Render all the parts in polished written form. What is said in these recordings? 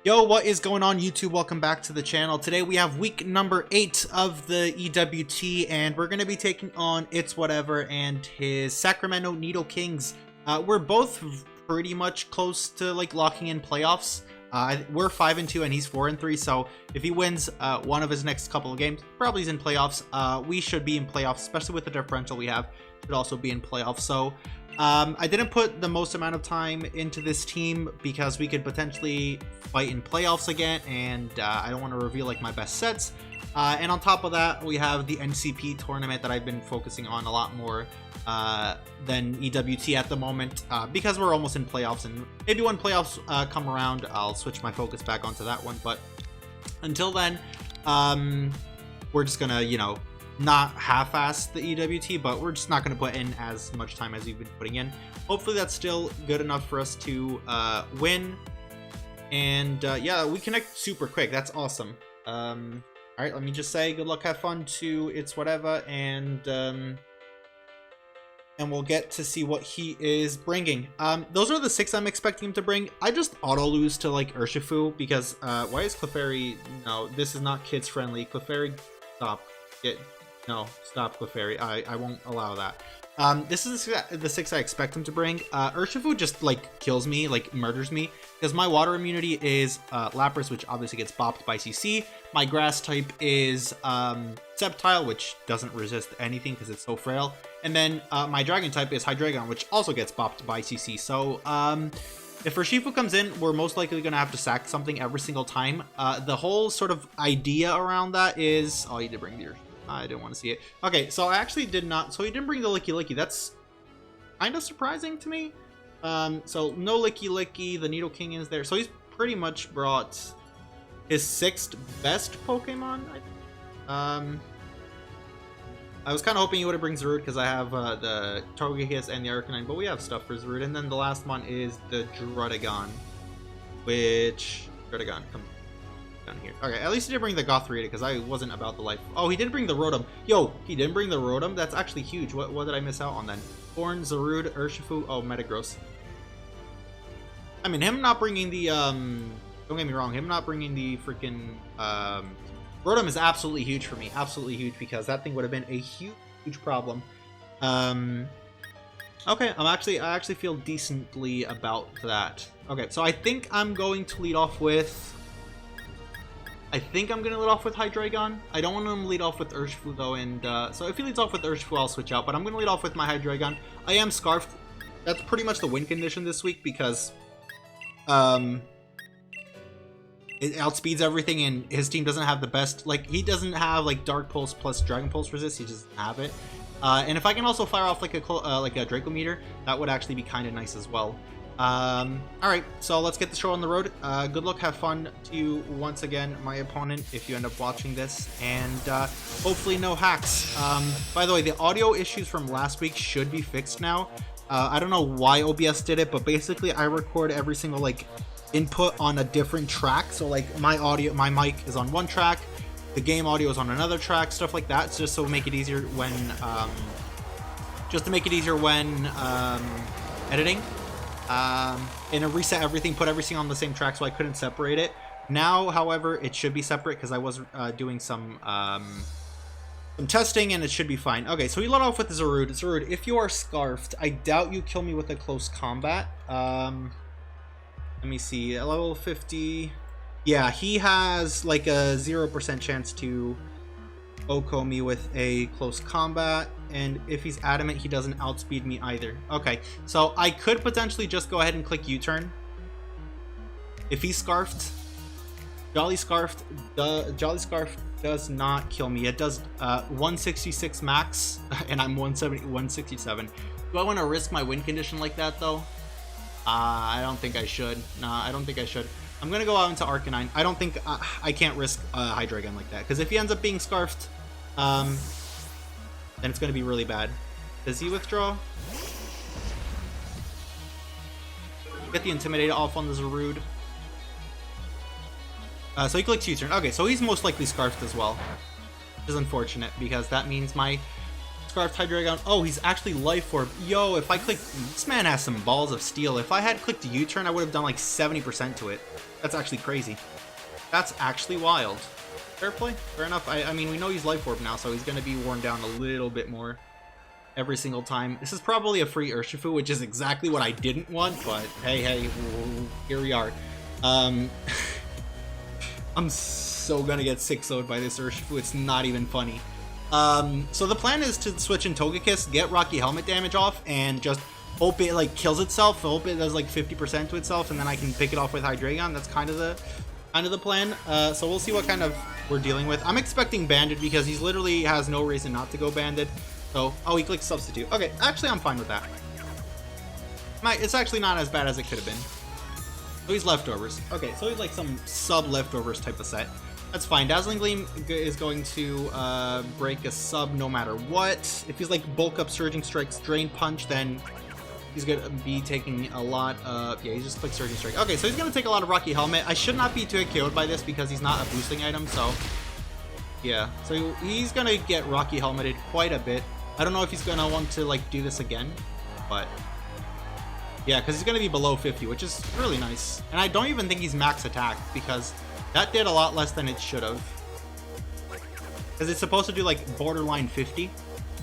Yo, what is going on YouTube? Welcome back to the channel. Today we have week number 8 of the EWT and we're going to be taking on ItzWhateva and his Sacramento Nidokings. We're both pretty much close to like locking in playoffs. We're 5-2 and he's 4-3, so if he wins one of his next couple of games, probably he's in playoffs. We should be in playoffs, especially with the differential we have. Should also be in playoffs. So I didn't put the most amount of time into this team because we could potentially fight in playoffs again, and I don't want to reveal like my best sets. And on top of that, we have the NCP tournament that I've been focusing on a lot more than EWT at the moment because we're almost in playoffs, and maybe when playoffs come around, I'll switch my focus back onto that one. But until then, we're just gonna, you know, not half-ass the EWT, but we're just not going to put in as much time as we've been putting in. Hopefully that's still good enough for us to win. And yeah, we connect super quick. That's awesome. All right, let me just say good luck, have fun to ItzWhateva, and we'll get to see what he is bringing. Those are the 6 I'm expecting him to bring. I just auto lose to like Urshifu because why is Clefairy? No, this is not kids friendly. Clefairy, stop. No, stop, Clefairy. I won't allow that. This is the 6 I expect him to bring. Urshifu just like kills me, like murders me, because my water immunity is Lapras, which obviously gets bopped by CC. My grass type is Sceptile, which doesn't resist anything because it's so frail. And then my dragon type is Hydreigon, which also gets bopped by CC. So if Urshifu comes in, we're most likely going to have to sack something every single time. The whole sort of idea around that is... Oh, you did bring the Urshifu. I didn't want to see it. Okay, so I actually did not... So he didn't bring the Licky Licky. That's kind of surprising to me. So no Licky Licky. The Nidoking is there. So he's pretty much brought his 6th best Pokemon. I was kind of hoping he would have bring Zarude because I have the Togekiss and the Arcanine, but we have stuff for Zarude. And then the last one is the Druddigon, which... Druddigon, come down here. Okay, at least he did bring the Gothorita because I wasn't about the life. Oh, he did bring the Rotom. Yo, he didn't bring the Rotom? That's actually huge. What did I miss out on then? Thorn, Zarude, Urshifu. Oh, Metagross. I mean, him not bringing the, don't get me wrong, him not bringing the freaking, Rotom is absolutely huge for me. Absolutely huge, because that thing would have been a huge problem. Okay, I actually feel decently about that. Okay, so I think I'm going to lead off with... Hydreigon. I don't want him to lead off with Urshifu though, and so if he leads off with Urshifu, I'll switch out, but I'm going to lead off with my Hydreigon. I am Scarfed. That's pretty much the win condition this week because it outspeeds everything, and his team doesn't have the best, like, he doesn't have like Dark Pulse plus Dragon Pulse resist, he doesn't have it. And if I can also fire off like a Draco Meteor, that would actually be kind of nice as well. Alright, so let's get the show on the road. Good luck, have fun to you once again, my opponent, if you end up watching this, and hopefully no hacks. By the way, the audio issues from last week should be fixed now. I don't know why OBS did it, but basically I record every single like input on a different track. So like my mic is on one track, the game audio is on another track, stuff like that. It's just so make it easier when editing. And to reset everything, put everything on the same track, so I couldn't separate it. Now, however, it should be separate because I was doing some testing, and it should be fine. Okay, so we let off with Zarude. Zarude, if you are Scarfed, I doubt you kill me with a close combat. Let me see, at level 50. Yeah, he has like a 0% chance to Oko me with a close combat, and if he's adamant, he doesn't outspeed me either. Okay, so I could potentially just go ahead and click U-turn. If he's Scarfed, Jolly Scarf does not kill me. It does 166 max, and I'm 167. Do I want to risk my win condition like that though? I don't think I should. Nah, I don't think I should. I'm gonna go out into Arcanine. I don't think I can't risk Hydreigon like that, because if he ends up being Scarfed, then it's gonna be really bad. Does he withdraw? Get the Intimidator off on the Zarude. So he clicks U-turn. Okay, so he's most likely Scarfed as well, which is unfortunate because that means my Scarf Hydreigon. Oh, he's actually Life Orb. Yo, if I click... This man has some balls of steel. If I had clicked a U-turn, I would have done like 70% to it. That's actually crazy. That's actually wild. Fair play. Fair enough. I mean, we know he's Life Orb now, so he's going to be worn down a little bit more every single time. This is probably a free Urshifu, which is exactly what I didn't want, but hey, here we are. I'm so going to get 6-0'd by this Urshifu. It's not even funny. So the plan is to switch in Togekiss, get Rocky Helmet damage off, and just hope it like kills itself. Hope it does like 50% to itself, and then I can pick it off with Hydreigon. That's kind of the plan. So we'll see what kind of we're dealing with. I'm expecting Banded because he's literally has no reason not to go Banded. So he clicks Substitute. Okay, actually I'm fine with that. It's actually not as bad as it could have been. So he's Leftovers. Okay, so he's like some sub Leftovers type of set. That's fine. Dazzling Gleam is going to break a sub no matter what. If he's like Bulk Up, Surging Strikes, Drain Punch, then he's going to be taking a lot of... Yeah, he just clicked Surging Strike. Okay, so he's going to take a lot of Rocky Helmet. I should not be too KO'd by this because he's not a boosting item, so... Yeah, so he's going to get Rocky Helmeted quite a bit. I don't know if he's going to want to like do this again, but... Yeah, because he's going to be below 50, which is really nice. And I don't even think he's max attack because... That did a lot less than it should have. Because it's supposed to do like borderline 50.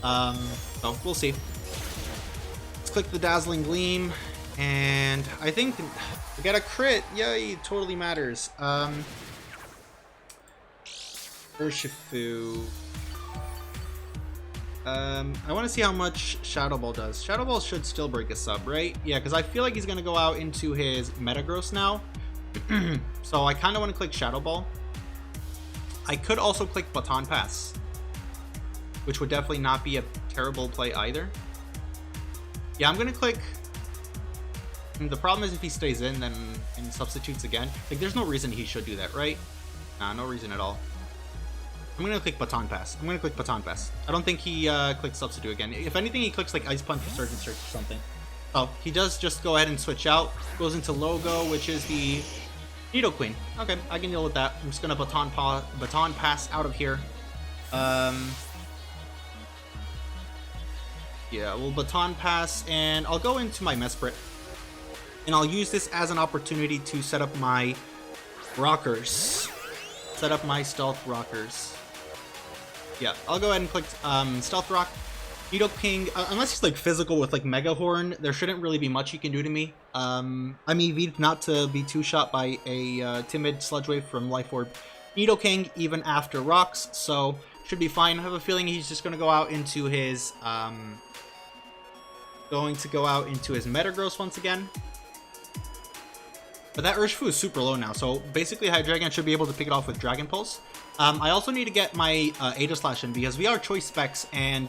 So we'll see. Let's click the Dazzling Gleam. And I think we got a crit. Yay, it totally matters. Urshifu. I want to see how much Shadow Ball does. Shadow Ball should still break a sub, right? Yeah, because I feel like he's going to go out into his Metagross now. So I kind of want to click Shadow Ball. I could also click Baton Pass, which would definitely not be a terrible play either. Yeah, I'm going to click... The problem is if he stays in, then and substitutes again. Like, there's no reason he should do that, right? Nah, no reason at all. I'm going to click Baton Pass. I'm going to click Baton Pass. I don't think he clicks Substitute again. If anything, he clicks like Ice Punch or Surgeon Search or something. Oh, he does just go ahead and switch out. Goes into Logo, which is the Nidoqueen. Okay, I can deal with that. I'm just gonna Baton Pass out of here. Yeah, we'll Baton Pass, and I'll go into my Mesprit. And I'll use this as an opportunity to set up my Rockers. Set up my Stealth Rockers. Yeah, I'll go ahead and click Stealth Rock. Nidoking, unless he's like physical with like Mega Horn, there shouldn't really be much he can do to me. I'm EV'd not to be two-shot by a timid Sludge Wave from Life Orb Nidoking even after Rocks, so should be fine. I have a feeling he's just gonna go out into his Metagross once again. But that Urshifu is super low now, so basically Hydreigon should be able to pick it off with Dragon Pulse. I also need to get my Aegislash in because we are choice specs, and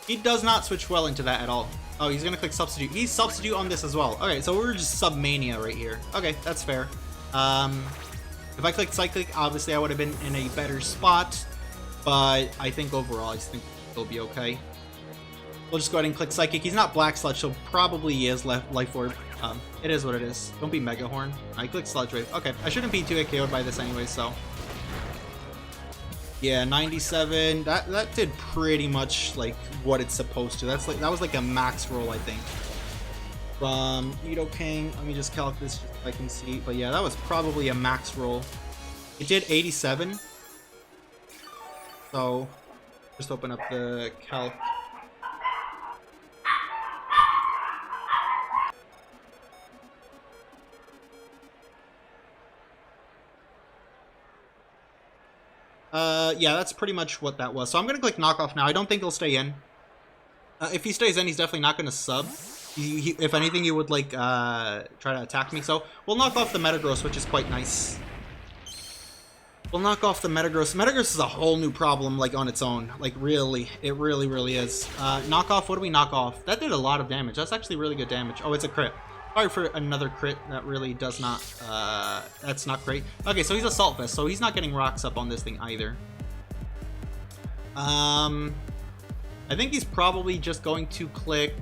he does not switch well into that at all. Oh, he's going to click Substitute. He's Substitute on this as well. Okay, so we're just Submania right here. Okay, that's fair. If I clicked Cyclic, obviously I would have been in a better spot, but I think overall, I think he'll be okay. We'll just go ahead and click Psychic. He's not Black Sludge, so probably he is Life Orb. It is what it is. Don't be Mega Horn. I click Sludge Wave. Okay, I shouldn't be too KO'd by this anyway, so... Yeah, 97. That did pretty much like what it's supposed to. That was like a max roll, I think. From Nidoking. Let me just calc this if I can see. But yeah, that was probably a max roll. It did 87. So just open up the calc. Yeah, that's pretty much what that was. So I'm going to click Knockoff now. I don't think he'll stay in. If he stays in, he's definitely not going to sub. If anything, he would, like, try to attack me. So we'll knock off the Metagross, which is quite nice. We'll knock off the Metagross. Metagross is a whole new problem, like, on its own. Like, really. It really, really is. Knock off. What do we knock off? That did a lot of damage. That's actually really good damage. Oh, it's a crit. Sorry for another crit. That really does not... that's not great. Okay, so he's Assault Vest, so he's not getting rocks up on this thing either. I think he's probably just going to click...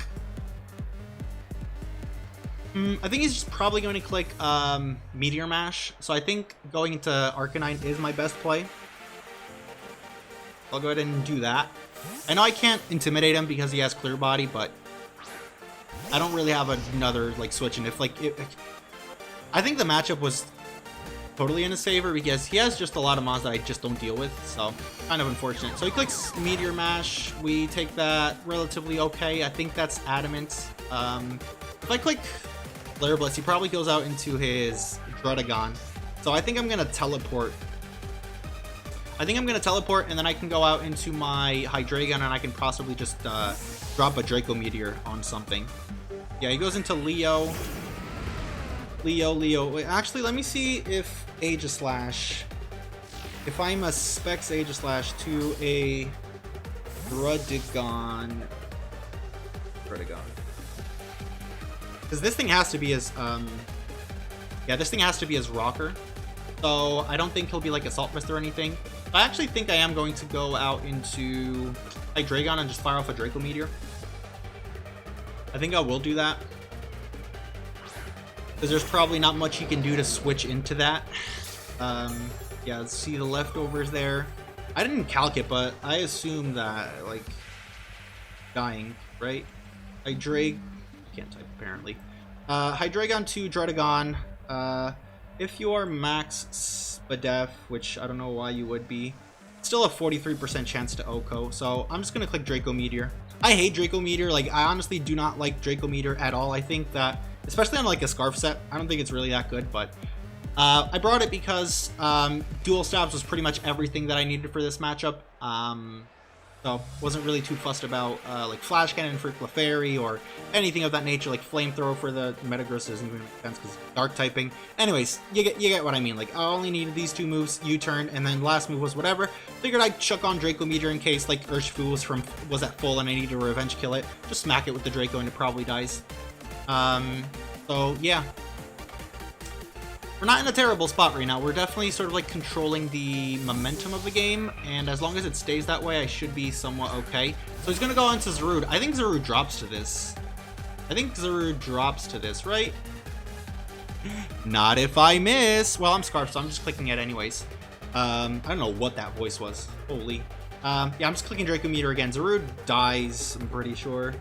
I think he's just probably going to click Meteor Mash. So I think going into Arcanine is my best play. I'll go ahead and do that. I know I can't intimidate him because he has clear body, but I don't really have another like switch. And if like I think the matchup was totally in his favor because he has just a lot of mons that I just don't deal with, so kind of unfortunate. So he clicks Meteor Mash. We take that relatively okay. I think that's Adamant. If I click Flare Blitz, he probably goes out into his Dredagon. So I think I'm gonna teleport. And then I can go out into my Hydreigon and I can possibly just drop a Draco Meteor on something. Yeah, he goes into Leo. Wait, actually, let me see if Aegislash. If I'm a Specs Aegislash to a Dredagon. Because this thing has to be his, yeah, this thing has to be his Rocker. So I don't think he'll be like Assault Vest or anything. I actually think I am going to go out into Hydreigon and just fire off a Draco Meteor. I think I will do that. Because there's probably not much he can do to switch into that. Yeah, let's see the leftovers there. I didn't calc it, but I assume that, like, dying, right? I can't type apparently. Hydreigon to Dredagon. If you are max Spadef, which I don't know why you would be, still a 43% chance to Oko, so I'm just gonna click Draco Meteor. I hate Draco Meteor, like I honestly do not like Draco Meteor at all. I think that, especially on like a Scarf set, I don't think it's really that good, but I brought it because Dual Stabs was pretty much everything that I needed for this matchup. So wasn't really too fussed about like Flash Cannon for Clefairy or anything of that nature. Like Flamethrower for the Metagross doesn't even make sense because Dark typing. Anyways, you get what I mean. Like I only needed these two moves, U-turn, and then last move was whatever. Figured I'd chuck on Draco Meteor in case like Urshifu was at full and I needed to revenge kill it. Just smack it with the Draco and it probably dies. So yeah. We're not in a terrible spot right now. We're definitely sort of like controlling the momentum of the game, and as long as it stays that way, I should be somewhat okay. So he's gonna go into Zarude. I think Zarude drops to this. Right? Not if I miss. Well, I'm Scarf, so I'm just clicking it anyways. I don't know what that voice was. Holy. Yeah, I'm just clicking Draco Meteor again. Zarude dies, I'm pretty sure.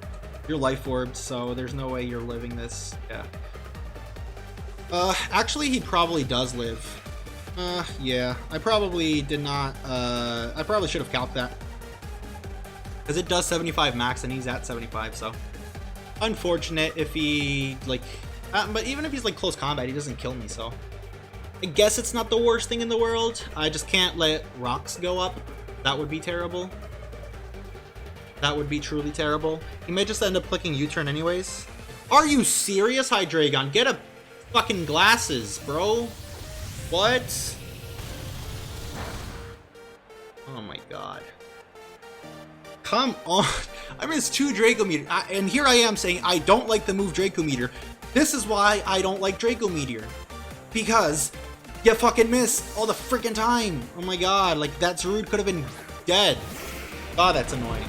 You're Life Orbed, so there's no way you're living this. Yeah. Actually, he probably does live. Yeah. I probably did not, I probably should have calced that. Because it does 75 max, and he's at 75, so. Unfortunate if he, like, but even if he's, like, close combat, he doesn't kill me, so. I guess it's not the worst thing in the world. I just can't let rocks go up. That would be terrible. That would be truly terrible. He may just end up clicking U-turn anyways. Are you serious, Hydreigon? Get a fucking glasses, bro. What? Oh my god. Come on. I missed 2 Draco Meteor. And here I am saying I don't like the move Draco Meteor. This is why I don't like Draco Meteor. Because you fucking miss all the freaking time. Oh my god. Like, that Zarude could have been dead. God, that's annoying.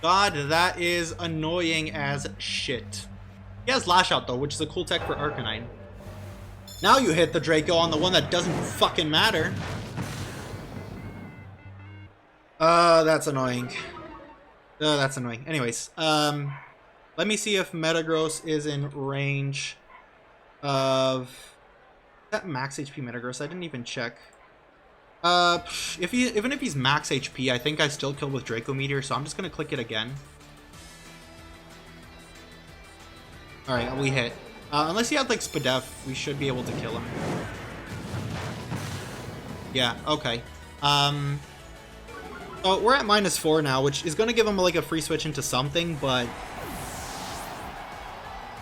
God, that is annoying as shit. He has Lash Out though, which is a cool tech for Arcanine. Now you hit the Draco on the one that doesn't fucking matter. That's annoying. That's annoying. Anyways, let me see if Metagross is in range of... Is that max HP Metagross? I didn't even check. Even if he's max HP, I think I still kill with Draco Meteor, so I'm just gonna click it again. Alright, we hit. Unless he had like Spadef, we should be able to kill him. Yeah, okay. So we're at -4 now, which is gonna give him like a free switch into something, but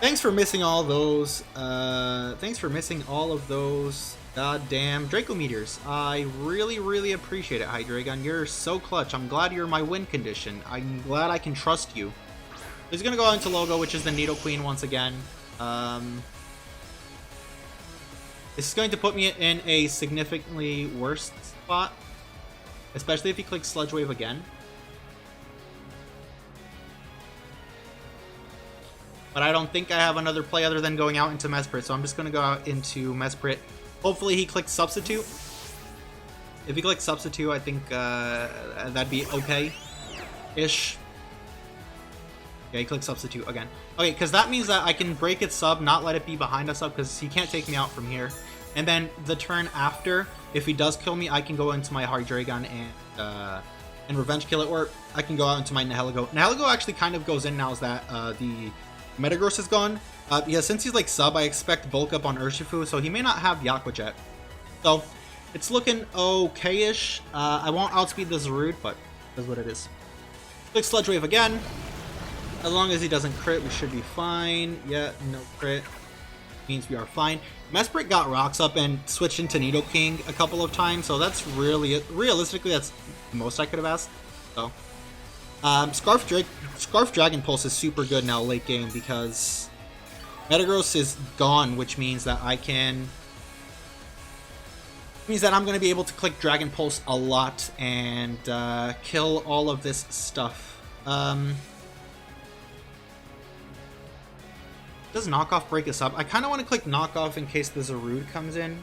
thanks for missing all those. Thanks for missing all of those goddamn Draco Meteors. I really, really appreciate it, Hydreigon. You're so clutch. I'm glad you're my win condition. I'm glad I can trust you. He's gonna go out into Logo, which is the Nidoqueen once again. This is going to put me in a significantly worse spot, especially if he clicks Sludge Wave again. But I don't think I have another play other than going out into Mesprit, so I'm just gonna go out into Mesprit. Hopefully he clicks Substitute. If you click substitute, I think that'd be okay-ish. Okay, click substitute again. Okay, because that means that I can break its sub, not let it be behind a sub, because he can't take me out from here. And then the turn after, if he does kill me, I can go into my Hydreigon and revenge kill it, or I can go out into my Nihilego. Nihilego actually kind of goes in now that the Metagross is gone. Yeah, since he's like sub, I expect bulk up on Urshifu, so he may not have the Aqua Jet. So it's looking okay-ish. I won't outspeed the Zarude, but that's what it is. Click Sludge Wave again. As long as he doesn't crit, we should be fine. Yeah, no crit. Means we are fine. Mesprit got Rocks Up and switched into Nidoking a couple of times, so that's really, realistically, that's the most I could have asked. So, Scarf Dragon Pulse is super good now late game because Metagross is gone, which means that I can... means that I'm going to be able to click Dragon Pulse a lot and kill all of this stuff. Does Knockoff break us up? I kind of want to click Knockoff in case the Zarude comes in.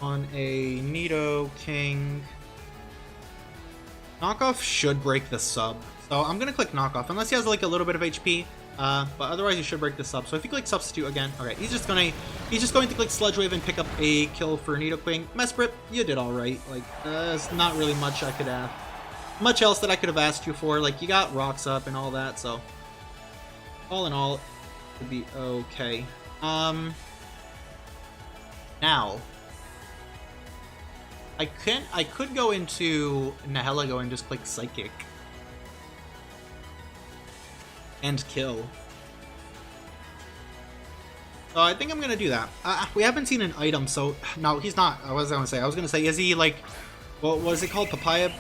On a Nidoking. Knockoff should break the sub. So I'm going to click Knockoff, unless he has like a little bit of HP. But otherwise he should break the sub. So if you click Substitute again, okay, he's just going to click Sludge Wave and pick up a kill for Nidoking. Mesprit, you did alright. Like, there's not really much much else that I could have asked you for. Like, you got Rocks Up and all that, so... all in all, it would be okay. Now, I could go into Nihilego and just click Psychic and kill. So I think I'm gonna do that. We haven't seen an item, so no, he's not. What was I gonna say? I was gonna say, is he like, what is it called? Papaya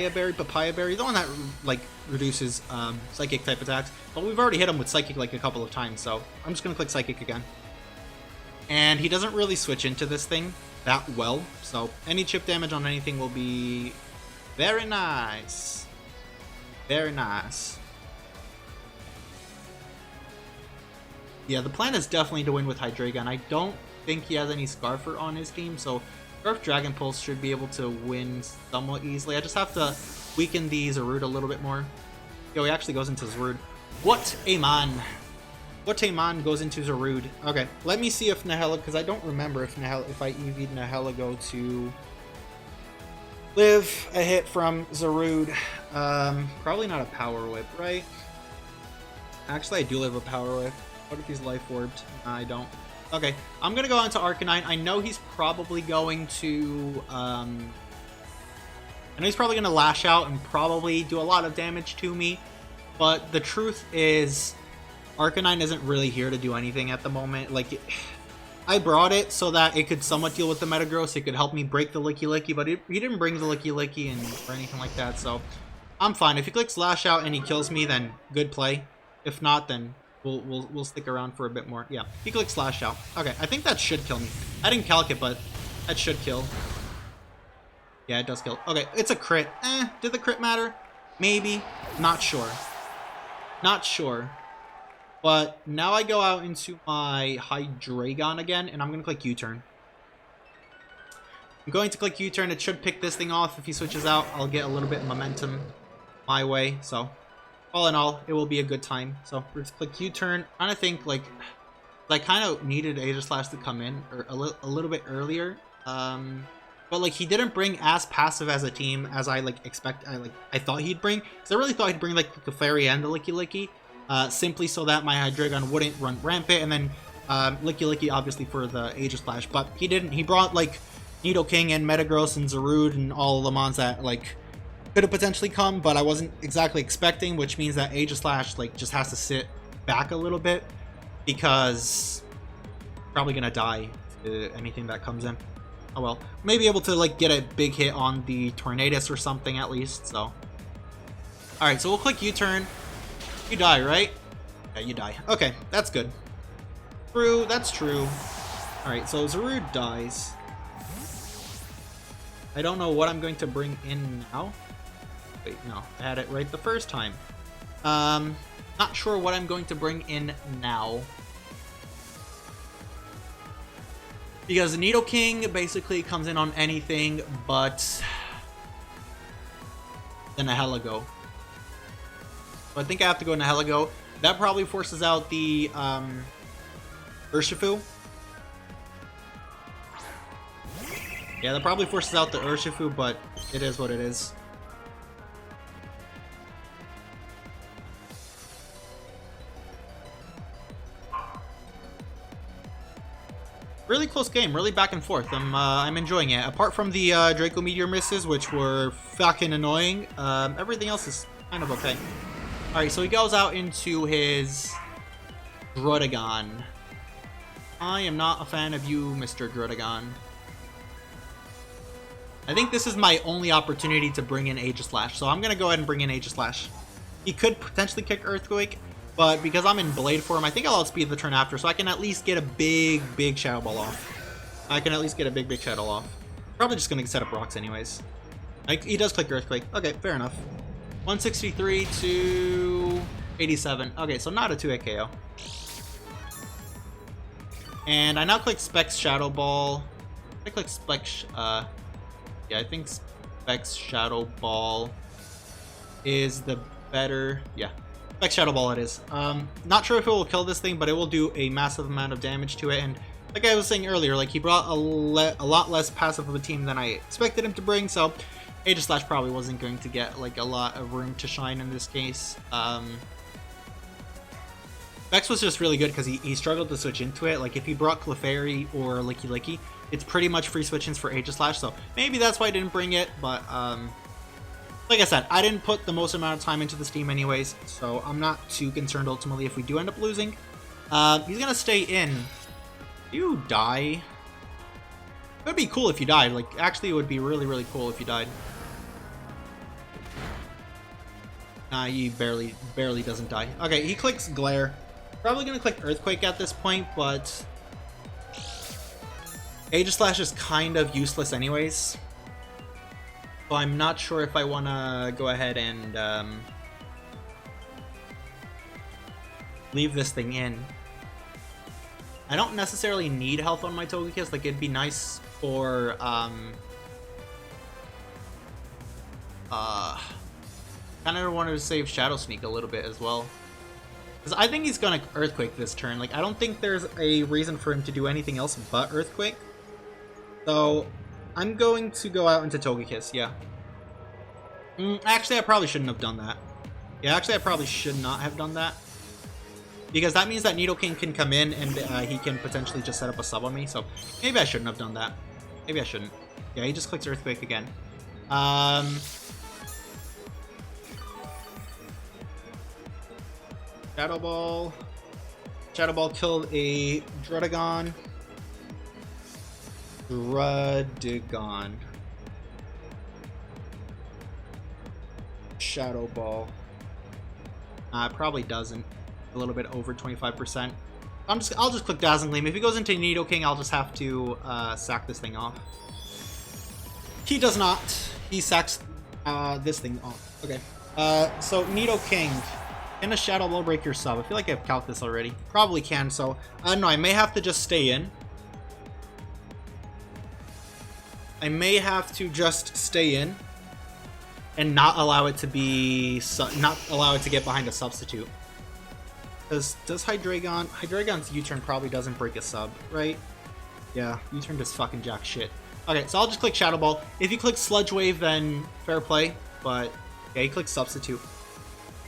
berry, the one that like reduces psychic type attacks. But we've already hit him with psychic like a couple of times, so I'm just gonna click psychic again. And he doesn't really switch into this thing that well, so any chip damage on anything will be very nice. Very nice. Yeah, the plan is definitely to win with Hydreigon. I don't think he has any Scarfer on his team, so Scarf Dragon Pulse should be able to win somewhat easily. I just have to weaken the Zarude a little bit more. Yo, he actually goes into Zarude. What a man! What a man goes into Zarude. Okay, let me see if Nihilego, because I don't remember if I EV'd Nihilego to live a hit from Zarude. Probably not a Power Whip, right? Actually, I do live a Power Whip. What if he's Life Orbed? I don't. Okay, I'm gonna go on to Arcanine. I know he's probably going to, I know he's probably gonna Lash Out and probably do a lot of damage to me, but the truth is, Arcanine isn't really here to do anything at the moment. Like, I brought it so that it could somewhat deal with the Metagross. It could help me break the Licky, but he didn't bring the Licky or anything like that, so I'm fine. If he clicks Lash Out and he kills me, then good play. If not, then we'll stick around for a bit more. Yeah, he clicks Slash Out. Okay, I think that should kill me. I didn't calc it, but that should kill. Yeah, it does kill. Okay, it's a crit. Did the crit matter? Maybe. Not sure. Not sure. But now I go out into my Hydreigon again, and I'm going to click U-turn. I'm going to click U-turn. It should pick this thing off. If he switches out, I'll get a little bit of momentum my way, so... all in all, it will be a good time. So we're just click U-turn. I kind of think like I kind of needed Aegislash to come in or a little bit earlier. But like he didn't bring as passive as a team as I like I thought he'd bring. Because I really thought he'd bring like the Fairy and the Licky, simply so that my Hydreigon wouldn't run rampant, and then Licky obviously for the Aegislash. But he didn't. He brought like Nidoking and Metagross and Zarude and all of the mons that like could have potentially come, but I wasn't exactly expecting, which means that Aegislash like just has to sit back a little bit because probably gonna die to anything that comes in. Oh well, maybe able to like get a big hit on the Tornadus or something at least. So, all right, so we'll click U-turn. You die, right? Yeah, you die. Okay, that's good. True, that's true. All right, so Zarude dies. I don't know what I'm going to bring in now. Wait, no, I had it right the first time. Not sure what I'm going to bring in now. Because Nidoking basically comes in on anything but the Nihilego. So I think I have to go Nihilego. That probably forces out the Urshifu. Yeah, that probably forces out the Urshifu, but it is what it is. Really close game, really back and forth. I'm enjoying it. Apart from the Draco Meteor misses, which were fucking annoying, everything else is kind of okay. Alright, so he goes out into his Druddigon. I am not a fan of you, Mr. Druddigon. I think this is my only opportunity to bring in Aegislash, so I'm going to go ahead and bring in Aegislash. He could potentially kick Earthquake, but because I'm in Blade form, I think I'll outspeed the turn after, so I can at least get a big Shadow Ball off. I can at least get a big Shadow off. Probably just going to set up rocks anyways. He does click Earthquake. Okay, fair enough. 163 to 87. Okay, so not a 2-hit KO. And I now click Specs Shadow Ball. I click Specs, yeah, I think Specs Shadow Ball is the better, yeah. Specs Shadow Ball it is. Not sure if it will kill this thing, but it will do a massive amount of damage to it. And like I was saying earlier, like he brought a lot less passive of a team than I expected him to bring, so Aegislash probably wasn't going to get like a lot of room to shine in this case. Vex was just really good because he struggled to switch into it. Like if he brought Clefairy or Licky, it's pretty much free switch-ins for Aegislash, so maybe that's why I didn't bring it, but like I said, I didn't put the most amount of time into this team anyways, so I'm not too concerned ultimately if we do end up losing. He's gonna stay in. You die. It would be cool if you died. Like, actually, it would be really cool if you died. Nah, he barely doesn't die. Okay, he clicks Glare. Probably gonna click Earthquake at this point, but Aegislash is kind of useless anyways. So I'm not sure if I want to go ahead and leave this thing in. I don't necessarily need health on my Togekiss. Like, it'd be nice for kind of wanted to save Shadow Sneak a little bit as well. Because I think he's going to Earthquake this turn. Like, I don't think there's a reason for him to do anything else but Earthquake. So, I'm going to go out into Togekiss, yeah. Actually, I probably shouldn't have done that. Yeah, actually, I probably should not have done that. Because that means that Nidoking can come in and he can potentially just set up a sub on me. So, maybe I shouldn't have done that. Maybe I shouldn't. Yeah, he just clicks Earthquake again. Shadow Ball. Shadow Ball killed a Druddigon. Shadow Ball. It probably doesn't. A little bit over 25%. I'll just click Dazzling Gleam. If he goes into Nidoking, I'll just have to sack this thing off. He does not. He sacks this thing off. Okay. So Nidoking. Can a Shadow Ball break your sub? I feel like I've calced this already. Probably can, so I don't know. I may have to just stay in. I may have to just stay in and not allow it to be not allow it to get behind a substitute. Does Hydreigon? Hydreigon's U-turn probably doesn't break a sub, right? Yeah, U-turn does fucking jack shit. Okay, so I'll just click Shadow Ball. If you click Sludge Wave, then fair play. But yeah, he clicks Substitute.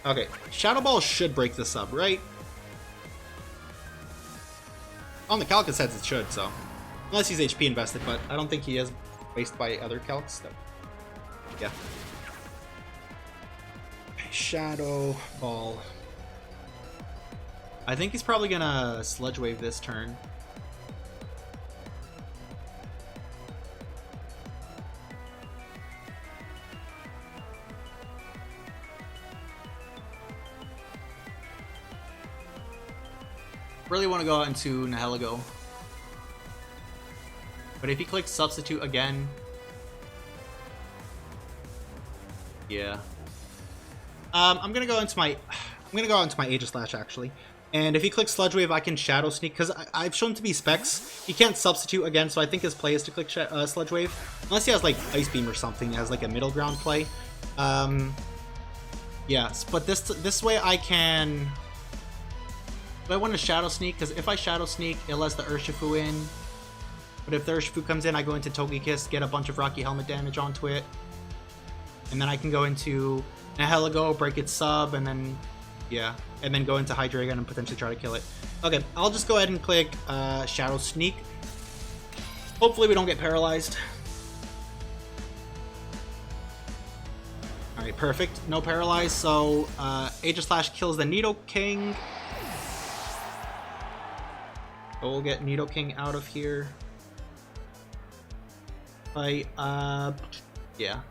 Okay, Shadow Ball should break the sub, right? On the Calcus heads, it should, so. Unless he's HP invested, but I don't think he is based by other calcs, so. Yeah. Shadow Ball. I think he's probably gonna Sludge Wave this turn. Really want to go out into Nihilego. But if he clicks Substitute again... Yeah. I'm gonna go into my Aegislash actually. And if he clicks Sludge Wave, I can Shadow Sneak, because I've shown to be specs. He can't substitute again, so I think his play is to click Sludge Wave. Unless he has, like, Ice Beam or something, he has, like, a middle ground play. Yes, but this way I can... Do I want to Shadow Sneak? Because if I Shadow Sneak, it lets the Urshifu in. But if the Urshifu comes in, I go into Togekiss, get a bunch of Rocky Helmet damage onto it. And then I can go into Nihilego, break its sub, and then... Yeah, and then go into Hydreigon and potentially try to kill it. Okay, I'll just go ahead and click Shadow Sneak. Hopefully we don't get paralyzed. Alright, perfect. No paralyzed, so Aegislash kills the Nidoking. So we'll get Nidoking out of here. Right, yeah.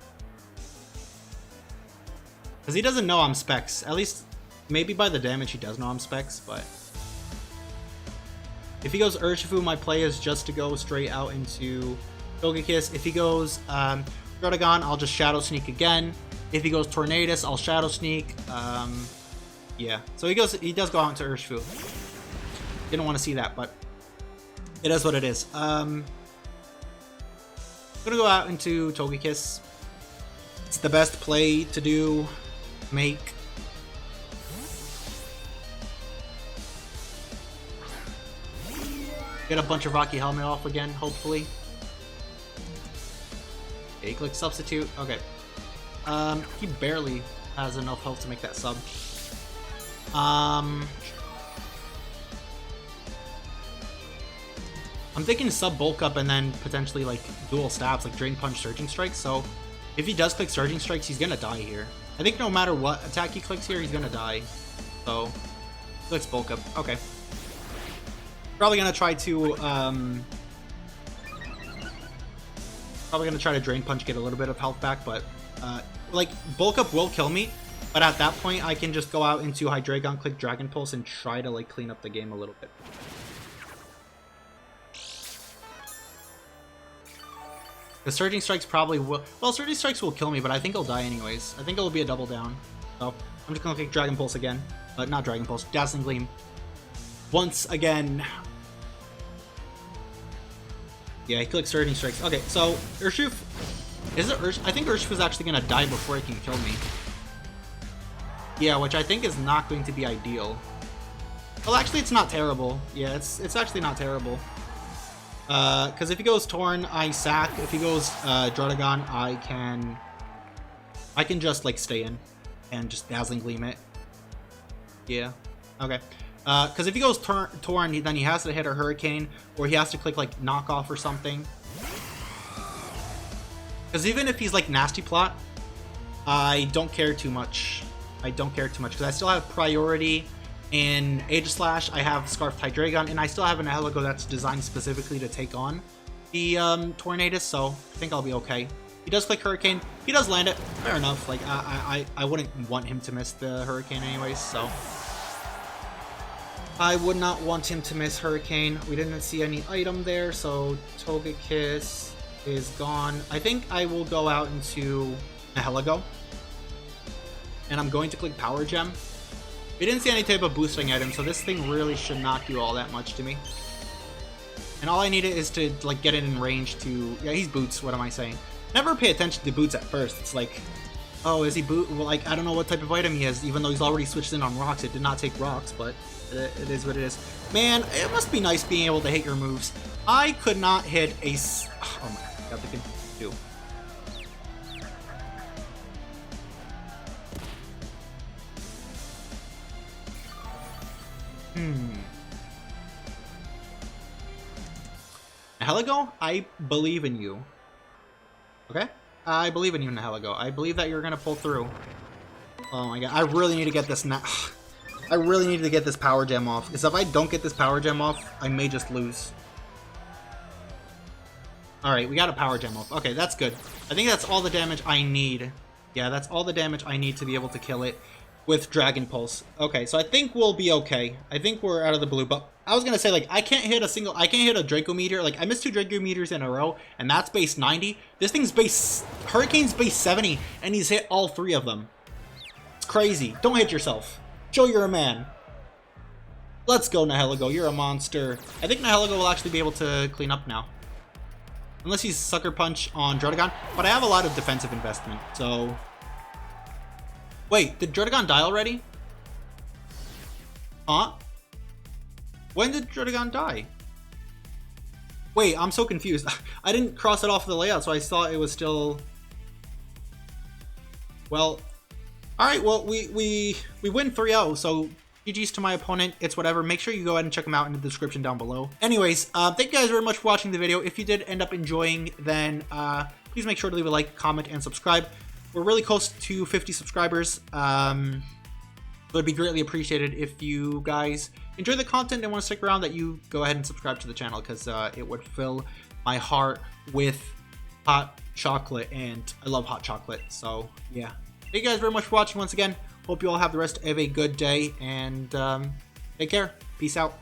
Because he doesn't know I'm specs. At least... Maybe by the damage he does know I'm specs, but... If he goes Urshifu, my play is just to go straight out into Togekiss. If he goes Druddigon, I'll just Shadow Sneak again. If he goes Tornadus, I'll Shadow Sneak. Yeah. So he does go out into Urshifu. Didn't want to see that, but it is what it is. I'm gonna go out into Togekiss. It's the best play to do. Make... Get a bunch of Rocky Helmet off again, hopefully. Okay, he clicks Substitute. Okay. He barely has enough health to make that sub. I'm thinking sub Bulk Up and then potentially like dual stabs, like Drain Punch, Surging Strikes. So if he does click Surging Strikes, he's gonna die here. I think no matter what attack he clicks here, he's gonna die. So clicks Bulk Up. Okay. Probably gonna try to Drain Punch, get a little bit of health back, but like Bulk Up will kill me. But at that point, I can just go out into Hydreigon, click Dragon Pulse, and try to like clean up the game a little bit. The Surging Strikes probably will... Well, Surging Strikes will kill me, but I think he'll die anyways. I think it'll be a double down. So I'm just gonna click Dragon Pulse again. But not Dragon Pulse, Dazzling Gleam. Once again. Yeah, he clicks Surging Strikes. Okay, so Urshifu... Is it I think Urshifu's actually gonna die before he can kill me. Yeah, which I think is not going to be ideal. Well, actually, it's not terrible. Yeah, it's actually not terrible. Because if he goes Torn, I sack. If he goes Druddigon, I can just like stay in and just Dazzling Gleam it. Yeah. Okay. Because if he goes Torn, then he has to hit a Hurricane, or he has to click like Knock Off or something. Because even if he's like Nasty Plot, I don't care too much. I don't care too much because I still have priority in Aegislash. I have Scarf Hydreigon, and I still have an Nihilego that's designed specifically to take on the Tornadus, so I think I'll be okay. He does click Hurricane. He does land it. Fair enough. Like I wouldn't want him to miss the Hurricane anyways, so I would not want him to miss Hurricane. We didn't see any item there, so Togekiss is gone. I think I will go out into Nihilego, and I'm going to click Power Gem. We didn't see any type of boosting item, so this thing really should not do all that much to me. And all I needed is to like get it in range to... Yeah, he's Boots, what am I saying? Never pay attention to Boots at first. It's like, oh, is he Boot? Well, like, I don't know what type of item he has, even though he's already switched in on Rocks. It did not take Rocks, but it is what it is. Man, it must be nice being able to hit your moves. I could not hit a... Oh my god, they can do. Nihilego, I believe in you. Okay? I believe in you, Nihilego. I believe that you're gonna pull through. Oh my god, I really need to get this I really need to get this Power Gem off, because if I don't get this Power Gem off, I may just lose. Alright, we got a Power Gem off. Okay, that's good. I think that's all the damage I need. Yeah, that's all the damage I need to be able to kill it with Dragon Pulse. Okay, so I think we'll be okay. I think we're out of the blue, but I was gonna say, like, I can't hit a Draco Meteor. Like, I missed 2 Draco Meteors in a row, and that's base 90. This thing's base... Hurricane's base 70, and he's hit all 3 of them. It's crazy. Don't hit yourself. Show you're a man. Let's go, Nihilego. You're a monster. I think Nihilego will actually be able to clean up now. Unless he's Sucker Punch on Druddigon. But I have a lot of defensive investment, so... Wait, did Druddigon die already? Huh? When did Druddigon die? Wait, I'm so confused. I didn't cross it off the layout, so I thought it was still... Well... Alright, well, we win 3-0, so... GG's to my opponent, ItzWhateva. Make sure you go ahead and check them out in the description down below. Anyways, thank you guys very much for watching the video. If you did end up enjoying, then please make sure to leave a like, comment, and subscribe. We're really close to 50 subscribers. So it'd be greatly appreciated if you guys enjoy the content and want to stick around, that you go ahead and subscribe to the channel, because it would fill my heart with hot chocolate, and I love hot chocolate. So yeah, thank you guys very much for watching once again. Hope you all have the rest of a good day, and take care. Peace out.